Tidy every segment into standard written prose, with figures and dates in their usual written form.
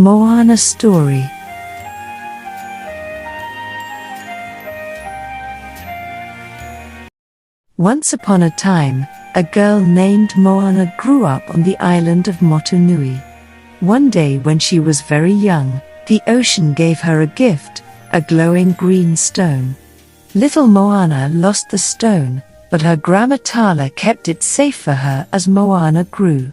Moana story. Once upon a time, a girl named Moana grew up on the island of Motunui. One day when she was very young, the ocean gave her a gift, a glowing green stone. Little Moana lost the stone, but her grandma Tala kept it safe for her as Moana grew.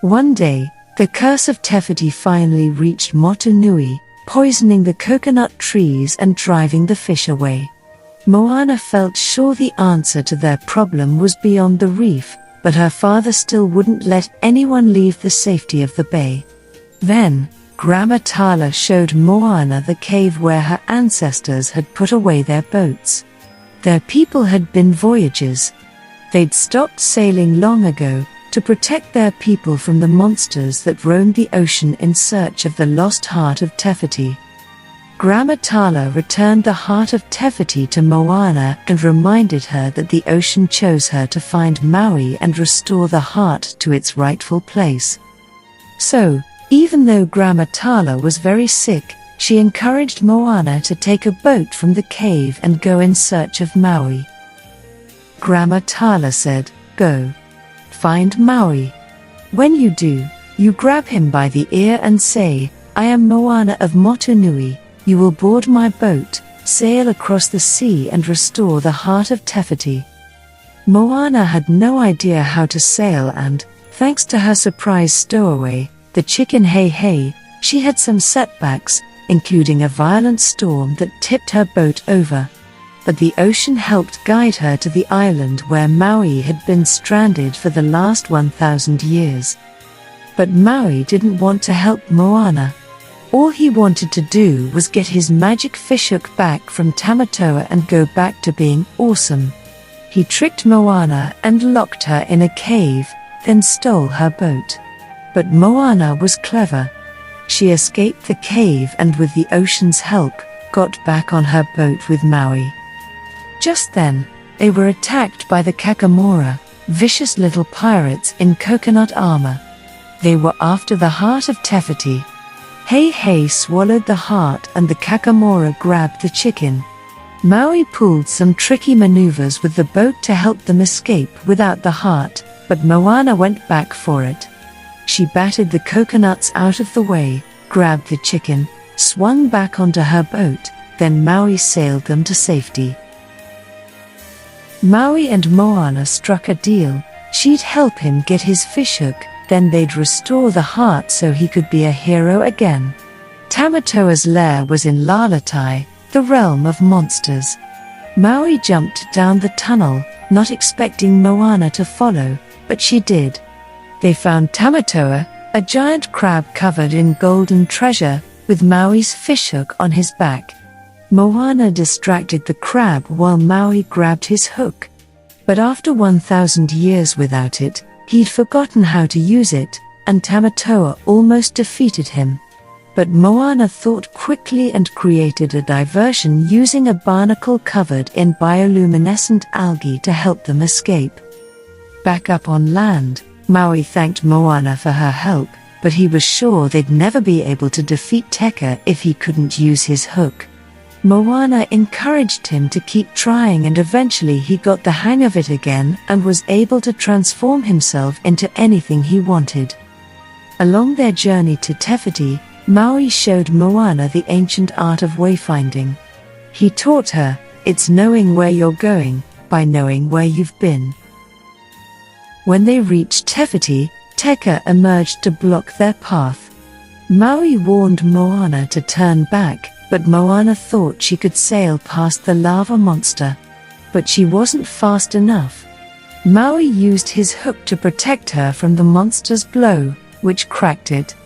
One day, the curse of Tefiti finally reached Motunui, poisoning the coconut trees and driving the fish away. Moana felt sure the answer to their problem was beyond the reef, but her father still wouldn't let anyone leave the safety of the bay. Then, Grandma Tala showed Moana the cave where her ancestors had put away their boats. Their people had been voyagers. They'd stopped sailing long ago, to protect their people from the monsters that roamed the ocean in search of the lost heart of Tefiti. Grandma Tala returned the heart of Tefiti to Moana and reminded her that the ocean chose her to find Maui and restore the heart to its rightful place. So, even though Grandma Tala was very sick, she encouraged Moana to take a boat from the cave and go in search of Maui. Grandma Tala said, "Go. Find Maui. When you do, you grab him by the ear and say, 'I am Moana of Motunui. You will board my boat, sail across the sea and restore the heart of Tefiti.'" Moana had no idea how to sail and, thanks to her surprise stowaway, the chicken Hey, she had some setbacks, including a violent storm that tipped her boat over. But the ocean helped guide her to the island where Maui had been stranded for the last 1,000 years. But Maui didn't want to help Moana. All he wanted to do was get his magic fishhook back from Tamatoa and go back to being awesome. He tricked Moana and locked her in a cave, then stole her boat. But Moana was clever. She escaped the cave and with the ocean's help, got back on her boat with Maui. Just then, they were attacked by the Kakamora, vicious little pirates in coconut armor. They were after the heart of Tefiti. Hey swallowed the heart and the Kakamora grabbed the chicken. Maui pulled some tricky maneuvers with the boat to help them escape without the heart, but Moana went back for it. She batted the coconuts out of the way, grabbed the chicken, swung back onto her boat, then Maui sailed them to safety. Maui and Moana struck a deal. She'd help him get his fishhook, then they'd restore the heart so he could be a hero again. Tamatoa's lair was in Lalatai, the realm of monsters. Maui jumped down the tunnel, not expecting Moana to follow, but she did. They found Tamatoa, a giant crab covered in golden treasure, with Maui's fishhook on his back. Moana distracted the crab while Maui grabbed his hook. But after 1,000 years without it, he'd forgotten how to use it, and Tamatoa almost defeated him. But Moana thought quickly and created a diversion using a barnacle covered in bioluminescent algae to help them escape. Back up on land, Maui thanked Moana for her help, but he was sure they'd never be able to defeat Teka if he couldn't use his hook. Moana encouraged him to keep trying and eventually he got the hang of it again and was able to transform himself into anything he wanted. Along their journey to Tefiti, Maui showed Moana the ancient art of wayfinding. He taught her, it's knowing where you're going, by knowing where you've been. When they reached Tefiti, Teka emerged to block their path. Maui warned Moana to turn back, but Moana thought she could sail past the lava monster. But she wasn't fast enough. Maui used his hook to protect her from the monster's blow, which cracked it.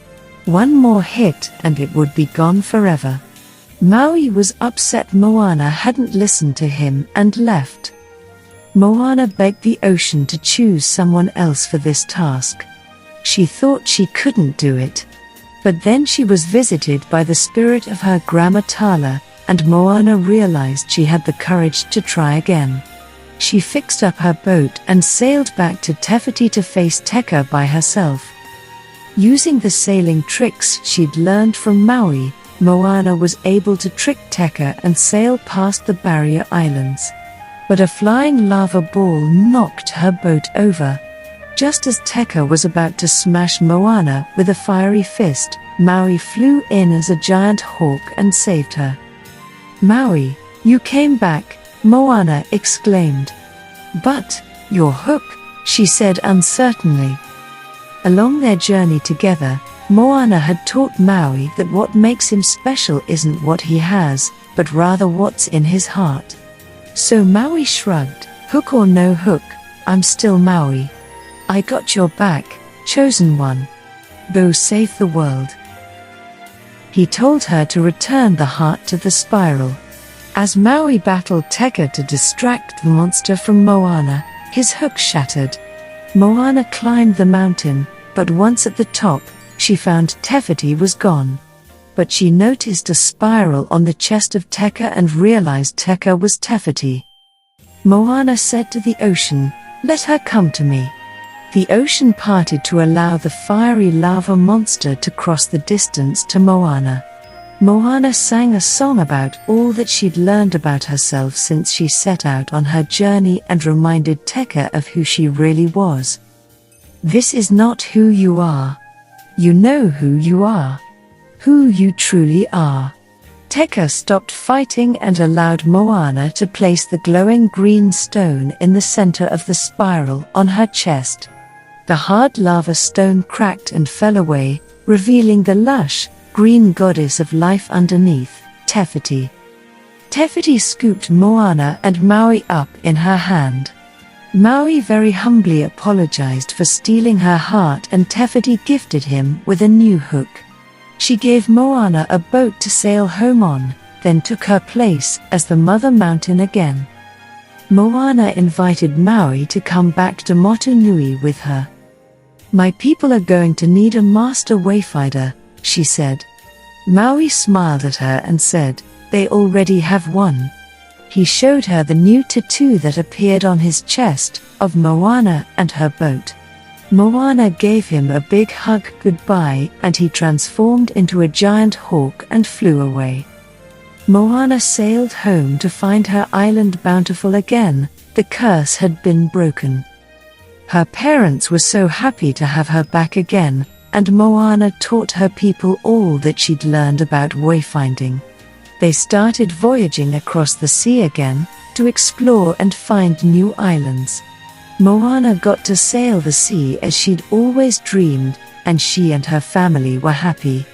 One more hit and it would be gone forever. Maui was upset Moana hadn't listened to him and left. Moana begged the ocean to choose someone else for this task. She thought she couldn't do it. But then she was visited by the spirit of her grandma Tala, and Moana realized she had the courage to try again. She fixed up her boat and sailed back to Tefiti to face Teka by herself. Using the sailing tricks she'd learned from Maui, Moana was able to trick Teka and sail past the barrier islands. But a flying lava ball knocked her boat over. Just as Teka was about to smash Moana with a fiery fist, Maui flew in as a giant hawk and saved her. "Maui, you came back," Moana exclaimed. "But, your hook," she said uncertainly. Along their journey together, Moana had taught Maui that what makes him special isn't what he has, but rather what's in his heart. So Maui shrugged. "Hook or no hook, I'm still Maui. I got your back, chosen one. Go save the world." He told her to return the heart to the spiral. As Maui battled Teka to distract the monster from Moana, his hook shattered. Moana climbed the mountain, but once at the top, she found Tefiti was gone. But she noticed a spiral on the chest of Teka and realized Teka was Tefiti. Moana said to the ocean, "Let her come to me." The ocean parted to allow the fiery lava monster to cross the distance to Moana. Moana sang a song about all that she'd learned about herself since she set out on her journey and reminded Teka of who she really was. "This is not who you are. You know who you are. Who you truly are." Teka stopped fighting and allowed Moana to place the glowing green stone in the center of the spiral on her chest. The hard lava stone cracked and fell away, revealing the lush, green goddess of life underneath, Tefiti. Tefiti scooped Moana and Maui up in her hand. Maui very humbly apologized for stealing her heart and Tefiti gifted him with a new hook. She gave Moana a boat to sail home on, then took her place as the mother mountain again. Moana invited Maui to come back to Motunui with her. "My people are going to need a master wayfinder," she said. Maui smiled at her and said, "They already have one." He showed her the new tattoo that appeared on his chest, of Moana and her boat. Moana gave him a big hug goodbye and he transformed into a giant hawk and flew away. Moana sailed home to find her island bountiful again. The curse had been broken. Her parents were so happy to have her back again, and Moana taught her people all that she'd learned about wayfinding. They started voyaging across the sea again, to explore and find new islands. Moana got to sail the sea as she'd always dreamed, and she and her family were happy.